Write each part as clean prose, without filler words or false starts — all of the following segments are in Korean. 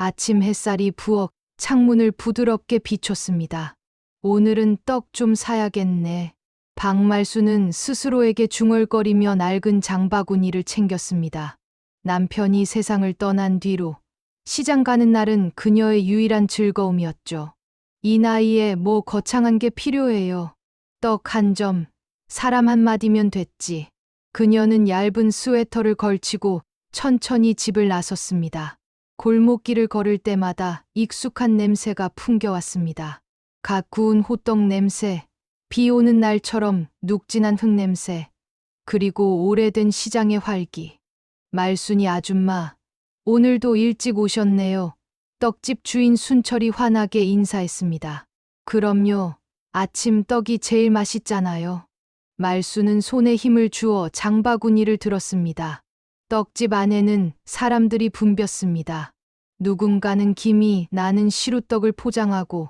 아침 햇살이 부엌 창문을 부드럽게 비췄습니다. 오늘은 떡 좀 사야겠네. 박말수는 스스로에게 중얼거리며 낡은 장바구니를 챙겼습니다. 남편이 세상을 떠난 뒤로 시장 가는 날은 그녀의 유일한 즐거움이었죠. 이 나이에 뭐 거창한 게 필요해요. 떡 한 점, 사람 한마디면 됐지. 그녀는 얇은 스웨터를 걸치고 천천히 집을 나섰습니다. 골목길을 걸을 때마다 익숙한 냄새가 풍겨왔습니다. 갓 구운 호떡 냄새, 비 오는 날처럼 눅진한 흙냄새, 그리고 오래된 시장의 활기. 말순이 아줌마, 오늘도 일찍 오셨네요. 떡집 주인 순철이 환하게 인사했습니다. 그럼요. 아침 떡이 제일 맛있잖아요. 말순은 손에 힘을 주어 장바구니를 들었습니다. 떡집 안에는 사람들이 붐볐습니다. 누군가는 김이 나는 시루떡을 포장하고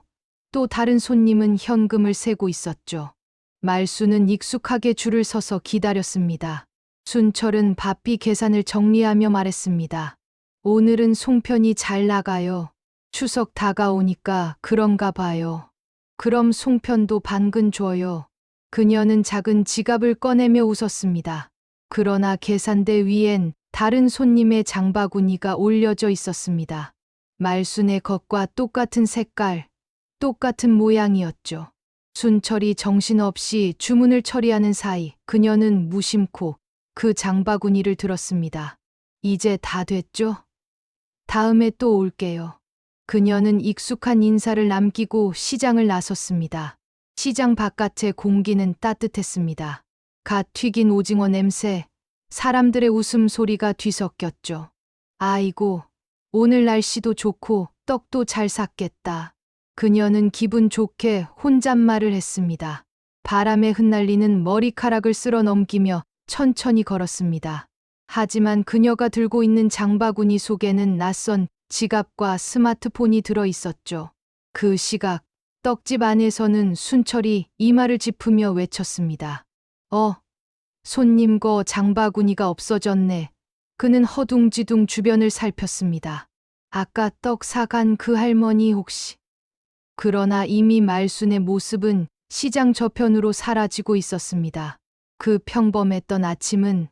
또 다른 손님은 현금을 세고 있었죠. 말순은 익숙하게 줄을 서서 기다렸습니다. 순철은 바삐 계산을 정리하며 말했습니다. 오늘은 송편이 잘 나가요. 추석 다가오니까 그런가 봐요. 그럼 송편도 반근 줘요. 그녀는 작은 지갑을 꺼내며 웃었습니다. 그러나 계산대 위엔 다른 손님의 장바구니가 올려져 있었습니다. 말순의 것과 똑같은 색깔, 똑같은 모양이었죠. 순철이 정신없이 주문을 처리하는 사이 그녀는 무심코 그 장바구니를 들었습니다. 이제 다 됐죠? 다음에 또 올게요. 그녀는 익숙한 인사를 남기고 시장을 나섰습니다. 시장 바깥의 공기는 따뜻했습니다. 갓 튀긴 오징어 냄새, 사람들의 웃음소리가 뒤섞였죠. 아이고, 오늘 날씨도 좋고 떡도 잘 샀겠다. 그녀는 기분 좋게 혼잣말을 했습니다. 바람에 흩날리는 머리카락을 쓸어 넘기며 천천히 걸었습니다. 하지만 그녀가 들고 있는 장바구니 속에는 낯선 지갑과 스마트폰이 들어 있었죠. 그 시각, 떡집 안에서는 순철이 이마를 짚으며 외쳤습니다. 손님 거 장바구니가 없어졌네. 그는 허둥지둥 주변을 살폈습니다. 아까 떡 사간 그 할머니 혹시. 그러나 이미 말순의 모습은 시장 저편으로 사라지고 있었습니다. 그 평범했던 아침은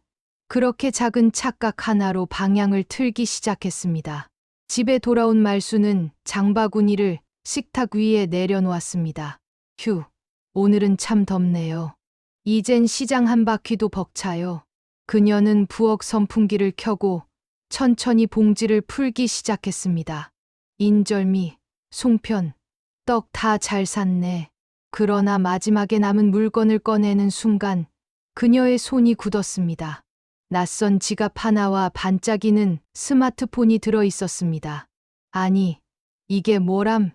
그렇게 작은 착각 하나로 방향을 틀기 시작했습니다. 집에 돌아온 말순은 장바구니를 식탁 위에 내려놓았습니다. 휴, 오늘은 참 덥네요. 이젠 시장 한 바퀴도 벅차요. 그녀는 부엌 선풍기를 켜고 천천히 봉지를 풀기 시작했습니다. 인절미, 송편, 떡 다 잘 샀네. 그러나 마지막에 남은 물건을 꺼내는 순간 그녀의 손이 굳었습니다. 낯선 지갑 하나와 반짝이는 스마트폰이 들어 있었습니다. 아니, 이게 뭐람?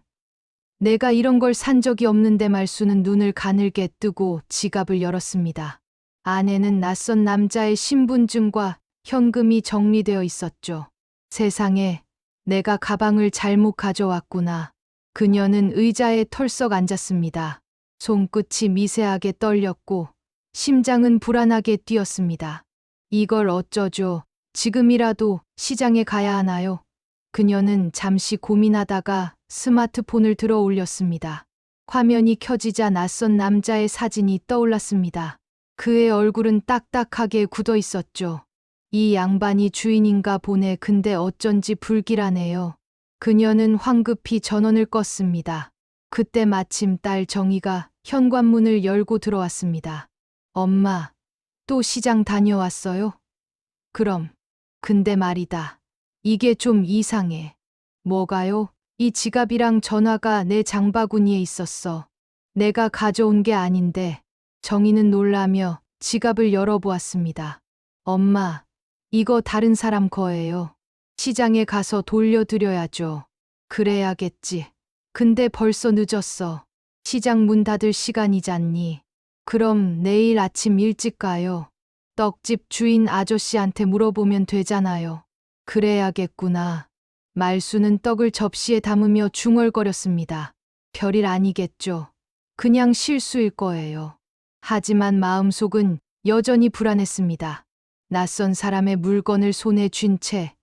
내가 이런 걸 산 적이 없는데 말수는 눈을 가늘게 뜨고 지갑을 열었습니다. 안에는 낯선 남자의 신분증과 현금이 정리되어 있었죠. 세상에, 내가 가방을 잘못 가져왔구나. 그녀는 의자에 털썩 앉았습니다. 손끝이 미세하게 떨렸고 심장은 불안하게 뛰었습니다. 이걸 어쩌죠? 지금이라도 시장에 가야 하나요? 그녀는 잠시 고민하다가 스마트폰을 들어 올렸습니다. 화면이 켜지자 낯선 남자의 사진이 떠올랐습니다. 그의 얼굴은 딱딱하게 굳어 있었죠. 이 양반이 주인인가 보네. 근데 어쩐지 불길하네요. 그녀는 황급히 전원을 껐습니다. 그때 마침 딸 정희가 현관문을 열고 들어왔습니다. 엄마, 또 시장 다녀왔어요? 그럼, 근데 말이다. 이게 좀 이상해. 뭐가요? 이 지갑이랑 전화가 내 장바구니에 있었어. 내가 가져온 게 아닌데. 정희는 놀라며 지갑을 열어보았습니다. 엄마, 이거 다른 사람 거예요. 시장에 가서 돌려드려야죠. 그래야겠지. 근데 벌써 늦었어. 시장 문 닫을 시간이잖니. 그럼 내일 아침 일찍 가요. 떡집 주인 아저씨한테 물어보면 되잖아요. 그래야겠구나. 말수는 떡을 접시에 담으며 중얼거렸습니다. 별일 아니겠죠. 그냥 실수일 거예요. 하지만 마음속은 여전히 불안했습니다. 낯선 사람의 물건을 손에 쥔 채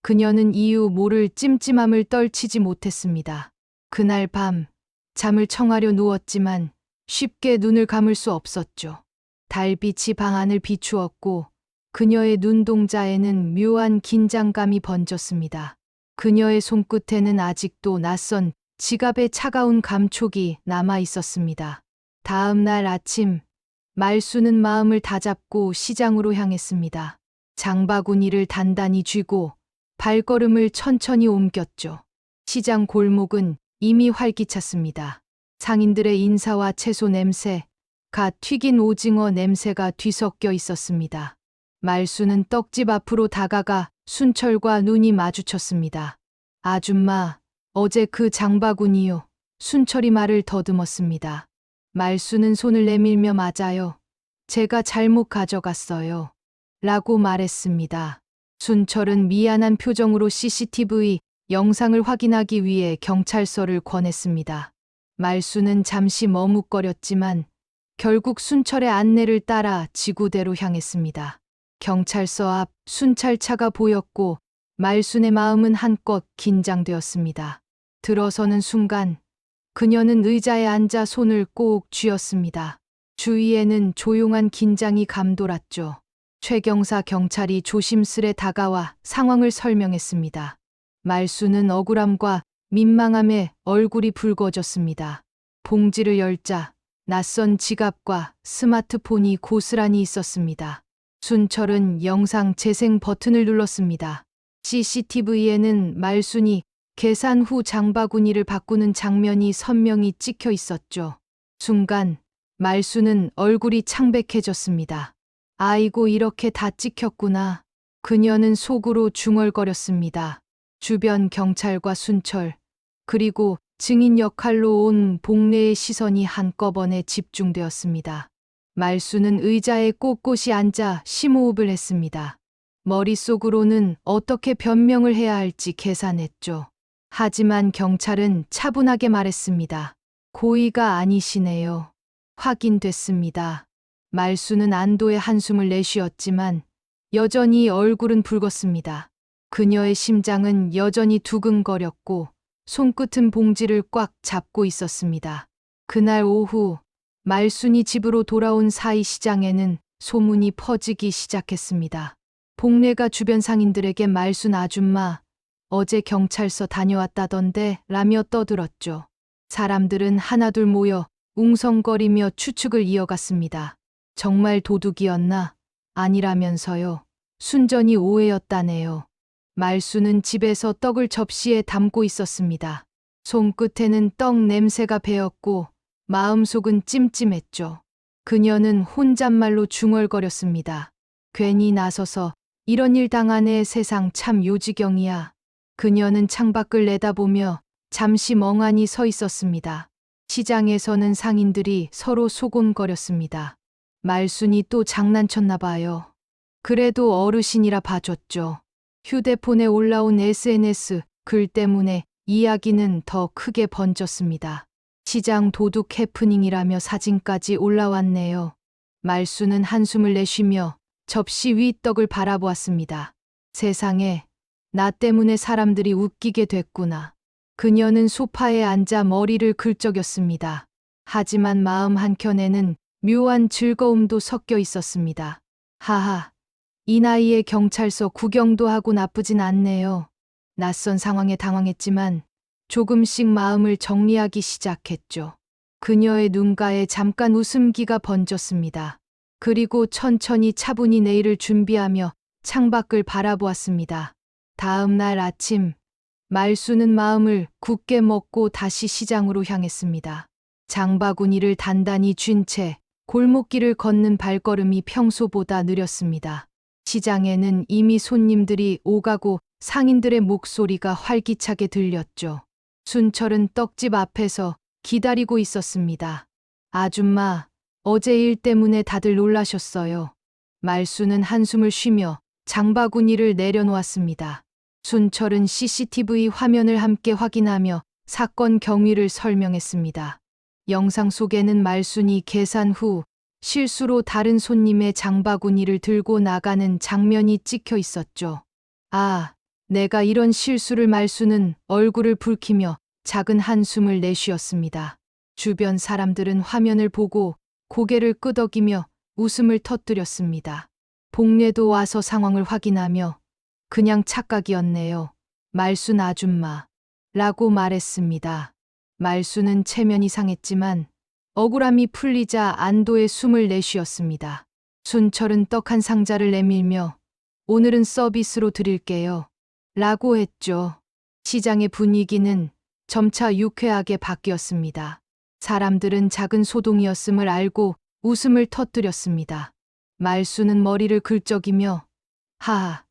그녀는 이유 모를 찜찜함을 떨치지 못했습니다. 그날 밤 잠을 청하려 누웠지만 쉽게 눈을 감을 수 없었죠. 달빛이 방 안을 비추었고 그녀의 눈동자에는 묘한 긴장감이 번졌습니다. 그녀의 손끝에는 아직도 낯선 지갑의 차가운 감촉이 남아 있었습니다. 다음 날 아침, 말수는 마음을 다잡고 시장으로 향했습니다. 장바구니를 단단히 쥐고 발걸음을 천천히 옮겼죠. 시장 골목은 이미 활기찼습니다. 상인들의 인사와 채소 냄새, 갓 튀긴 오징어 냄새가 뒤섞여 있었습니다. 말수는 떡집 앞으로 다가가 순철과 눈이 마주쳤습니다. 아줌마, 어제 그 장바구니요. 순철이 말을 더듬었습니다. 말수는 손을 내밀며 맞아요. 제가 잘못 가져갔어요. 라고 말했습니다. 순철은 미안한 표정으로 CCTV 영상을 확인하기 위해 경찰서를 권했습니다. 말수는 잠시 머뭇거렸지만 결국 순철의 안내를 따라 지구대로 향했습니다. 경찰서 앞 순찰차가 보였고 말순의 마음은 한껏 긴장되었습니다. 들어서는 순간 그녀는 의자에 앉아 손을 꼭 쥐었습니다. 주위에는 조용한 긴장이 감돌았죠. 최경사 경찰이 조심스레 다가와 상황을 설명했습니다. 말수는 억울함과 민망함에 얼굴이 붉어졌습니다. 봉지를 열자 낯선 지갑과 스마트폰이 고스란히 있었습니다. 순철은 영상 재생 버튼을 눌렀습니다. CCTV에는 말순이 계산 후 장바구니를 바꾸는 장면이 선명히 찍혀 있었죠. 순간 말순은 얼굴이 창백해졌습니다. 아이고, 이렇게 다 찍혔구나. 그녀는 속으로 중얼거렸습니다. 주변 경찰과 순철, 그리고 증인 역할로 온 복례의 시선이 한꺼번에 집중되었습니다. 말수는 의자에 꼿꼿이 앉아 심호흡을 했습니다. 머릿속으로는 어떻게 변명을 해야 할지 계산했죠. 하지만 경찰은 차분하게 말했습니다. 고의가 아니시네요. 확인됐습니다. 말수는 안도의 한숨을 내쉬었지만 여전히 얼굴은 붉었습니다. 그녀의 심장은 여전히 두근거렸고 손끝은 봉지를 꽉 잡고 있었습니다. 그날 오후 말순이 집으로 돌아온 사이 시장에는 소문이 퍼지기 시작했습니다. 복례가 주변 상인들에게 말순 아줌마, 어제 경찰서 다녀왔다던데 라며 떠들었죠. 사람들은 하나둘 모여 웅성거리며 추측을 이어갔습니다. 정말 도둑이었나? 아니라면서요. 순전히 오해였다네요. 말수는 집에서 떡을 접시에 담고 있었습니다. 손끝에는 떡 냄새가 배었고 마음속은 찜찜했죠. 그녀는 혼잣말로 중얼거렸습니다. 괜히 나서서 이런 일 당하네. 세상 참 요지경이야. 그녀는 창밖을 내다보며 잠시 멍하니 서 있었습니다. 시장에서는 상인들이 서로 소곤거렸습니다. 말순이 또 장난쳤나 봐요. 그래도 어르신이라 봐줬죠. 휴대폰에 올라온 SNS 글 때문에 이야기는 더 크게 번졌습니다. 시장 도둑 해프닝이라며 사진까지 올라왔네요. 말수는 한숨을 내쉬며 접시 위 떡을 바라보았습니다. 세상에, 나 때문에 사람들이 웃기게 됐구나. 그녀는 소파에 앉아 머리를 긁적였습니다. 하지만 마음 한켠에는 묘한 즐거움도 섞여 있었습니다. 하하, 이 나이에 경찰서 구경도 하고 나쁘진 않네요. 낯선 상황에 당황했지만 조금씩 마음을 정리하기 시작했죠. 그녀의 눈가에 잠깐 웃음기가 번졌습니다. 그리고 천천히 차분히 내일을 준비하며 창밖을 바라보았습니다. 다음 날 아침, 말수는 마음을 굳게 먹고 다시 시장으로 향했습니다. 장바구니를 단단히 쥔 채 골목길을 걷는 발걸음이 평소보다 느렸습니다. 시장에는 이미 손님들이 오가고 상인들의 목소리가 활기차게 들렸죠. 순철은 떡집 앞에서 기다리고 있었습니다. 아줌마, 어제 일 때문에 다들 놀라셨어요. 말수는 한숨을 쉬며 장바구니를 내려놓았습니다. 순철은 CCTV 화면을 함께 확인하며 사건 경위를 설명했습니다. 영상 속에는 말순이 계산 후 실수로 다른 손님의 장바구니를 들고 나가는 장면이 찍혀 있었죠. 아, 내가 이런 실수를 말수는 얼굴을 붉히며 작은 한숨을 내쉬었습니다. 주변 사람들은 화면을 보고 고개를 끄덕이며 웃음을 터뜨렸습니다. 복례도 와서 상황을 확인하며 그냥 착각이었네요. 말순 아줌마 라고 말했습니다. 말순은 체면이 상했지만 억울함이 풀리자 안도의 숨을 내쉬었습니다. 순철은 떡 한 상자를 내밀며 오늘은 서비스로 드릴게요. 라고 했죠. 시장의 분위기는 점차 유쾌하게 바뀌었습니다. 사람들은 작은 소동이었음을 알고 웃음을 터뜨렸습니다. 말수는 머리를 긁적이며 하하,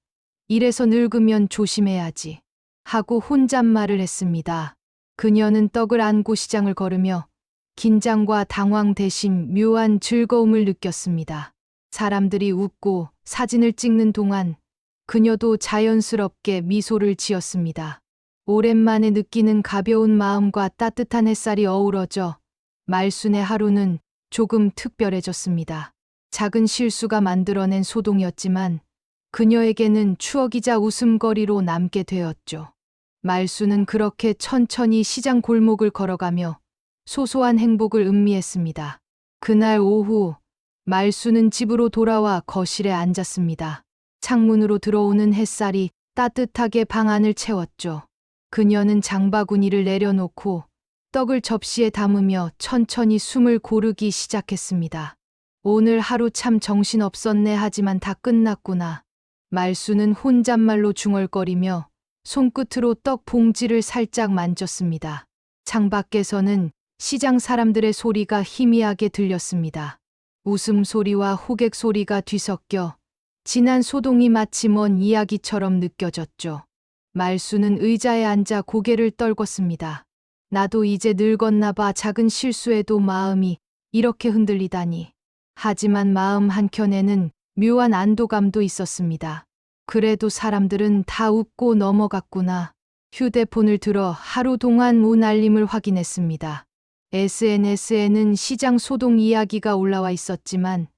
이래서 늙으면 조심해야지 하고 혼잣말을 했습니다. 그녀는 떡을 안고 시장을 걸으며 긴장과 당황 대신 묘한 즐거움을 느꼈습니다. 사람들이 웃고 사진을 찍는 동안 그녀도 자연스럽게 미소를 지었습니다. 오랜만에 느끼는 가벼운 마음과 따뜻한 햇살이 어우러져 말순의 하루는 조금 특별해졌습니다. 작은 실수가 만들어낸 소동이었지만 그녀에게는 추억이자 웃음거리로 남게 되었죠. 말순은 그렇게 천천히 시장 골목을 걸어가며 소소한 행복을 음미했습니다. 그날 오후 말순은 집으로 돌아와 거실에 앉았습니다. 창문으로 들어오는 햇살이 따뜻하게 방 안을 채웠죠. 그녀는 장바구니를 내려놓고 떡을 접시에 담으며 천천히 숨을 고르기 시작했습니다. 오늘 하루 참 정신없었네 하지만 다 끝났구나. 말순은 혼잣말로 중얼거리며 손끝으로 떡 봉지를 살짝 만졌습니다. 창밖에서는 시장 사람들의 소리가 희미하게 들렸습니다. 웃음소리와 호객 소리가 뒤섞여 지난 소동이 마치 먼 이야기처럼 느껴졌죠. 말수는 의자에 앉아 고개를 떨궜습니다. 나도 이제 늙었나 봐. 작은 실수에도 마음이 이렇게 흔들리다니. 하지만 마음 한켠에는 묘한 안도감도 있었습니다. 그래도 사람들은 다 웃고 넘어갔구나. 휴대폰을 들어 하루 동안 온 알림을 확인했습니다. SNS에는 시장 소동 이야기가 올라와 있었지만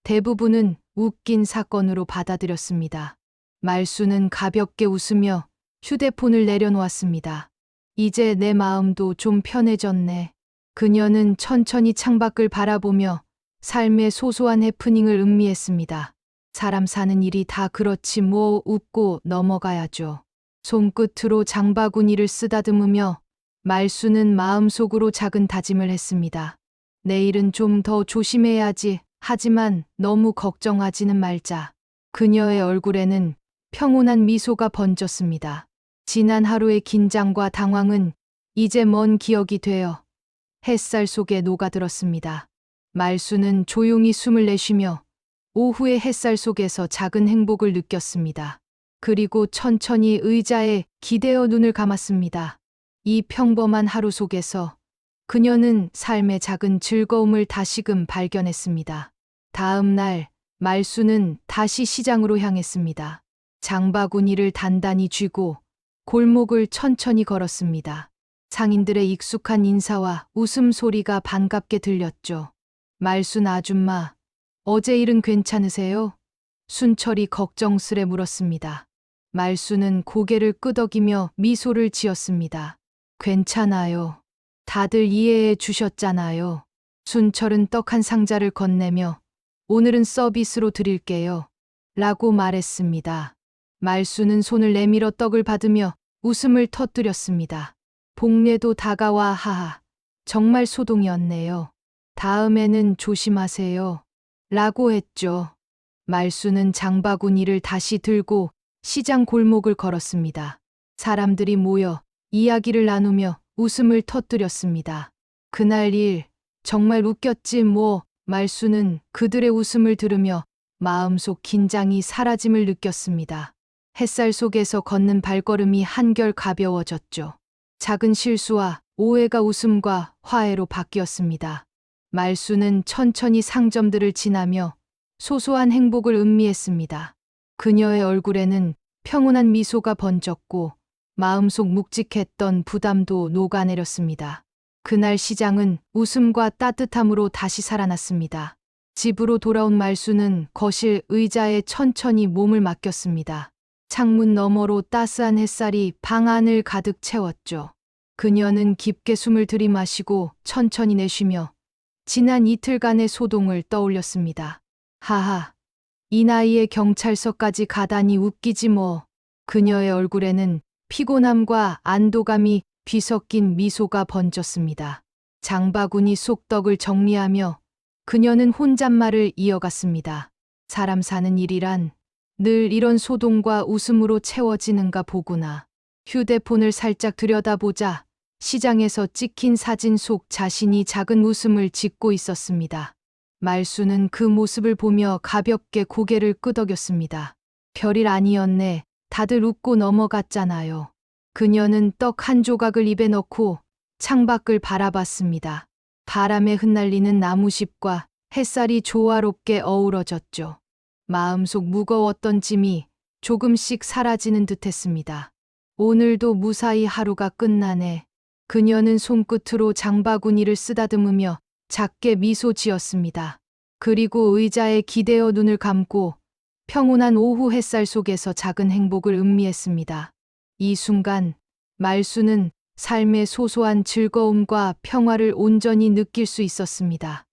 대부분은 웃긴 사건으로 받아들였습니다. 말수는 가볍게 웃으며 휴대폰을 내려놓았습니다. 이제 내 마음도 좀 편해졌네. 그녀는 천천히 창밖을 바라보며 삶의 소소한 해프닝을 음미했습니다. 사람 사는 일이 다 그렇지 뭐 웃고 넘어가야죠. 손끝으로 장바구니를 쓰다듬으며 말수는 마음속으로 작은 다짐을 했습니다. 내일은 좀 더 조심해야지. 하지만 너무 걱정하지는 말자. 그녀의 얼굴에는 평온한 미소가 번졌습니다. 지난 하루의 긴장과 당황은 이제 먼 기억이 되어 햇살 속에 녹아들었습니다. 말수는 조용히 숨을 내쉬며 오후의 햇살 속에서 작은 행복을 느꼈습니다. 그리고 천천히 의자에 기대어 눈을 감았습니다. 이 평범한 하루 속에서 그녀는 삶의 작은 즐거움을 다시금 발견했습니다. 다음 날 말수는 다시 시장으로 향했습니다. 장바구니를 단단히 쥐고 골목을 천천히 걸었습니다. 상인들의 익숙한 인사와 웃음소리가 반갑게 들렸죠. 말순 아줌마, 어제 일은 괜찮으세요? 순철이 걱정스레 물었습니다. 말수는 고개를 끄덕이며 미소를 지었습니다. 괜찮아요. 다들 이해해 주셨잖아요. 순철은 떡 한 상자를 건네며 오늘은 서비스로 드릴게요. 라고 말했습니다. 말수는 손을 내밀어 떡을 받으며 웃음을 터뜨렸습니다. 복례도 다가와 하하. 정말 소동이었네요. 다음에는 조심하세요. 라고 했죠. 말수는 장바구니를 다시 들고 시장 골목을 걸었습니다. 사람들이 모여 이야기를 나누며 웃음을 터뜨렸습니다. 그날 일 정말 웃겼지 뭐. 말수는 그들의 웃음을 들으며 마음속 긴장이 사라짐을 느꼈습니다. 햇살 속에서 걷는 발걸음이 한결 가벼워졌죠. 작은 실수와 오해가 웃음과 화해로 바뀌었습니다. 말수는 천천히 상점들을 지나며 소소한 행복을 음미했습니다. 그녀의 얼굴에는 평온한 미소가 번졌고 마음속 묵직했던 부담도 녹아내렸습니다. 그날 시장은 웃음과 따뜻함으로 다시 살아났습니다. 집으로 돌아온 말수는 거실 의자에 천천히 몸을 맡겼습니다. 창문 너머로 따스한 햇살이 방 안을 가득 채웠죠. 그녀는 깊게 숨을 들이마시고 천천히 내쉬며 지난 이틀간의 소동을 떠올렸습니다. 하하, 이 나이에 경찰서까지 가다니 웃기지 뭐. 그녀의 얼굴에는 피곤함과 안도감이 뒤섞인 미소가 번졌습니다. 장바구니 속떡을 정리하며 그녀는 혼잣말을 이어갔습니다. 사람 사는 일이란 늘 이런 소동과 웃음으로 채워지는가 보구나. 휴대폰을 살짝 들여다보자 시장에서 찍힌 사진 속 자신이 작은 웃음을 짓고 있었습니다. 말수는 그 모습을 보며 가볍게 고개를 끄덕였습니다. 별일 아니었네. 다들 웃고 넘어갔잖아요. 그녀는 떡 한 조각을 입에 넣고 창밖을 바라봤습니다. 바람에 흩날리는 나무잎과 햇살이 조화롭게 어우러졌죠. 마음속 무거웠던 짐이 조금씩 사라지는 듯했습니다. 오늘도 무사히 하루가 끝나네. 그녀는 손끝으로 장바구니를 쓰다듬으며 작게 미소 지었습니다. 그리고 의자에 기대어 눈을 감고 평온한 오후 햇살 속에서 작은 행복을 음미했습니다. 이 순간 말수는 삶의 소소한 즐거움과 평화를 온전히 느낄 수 있었습니다.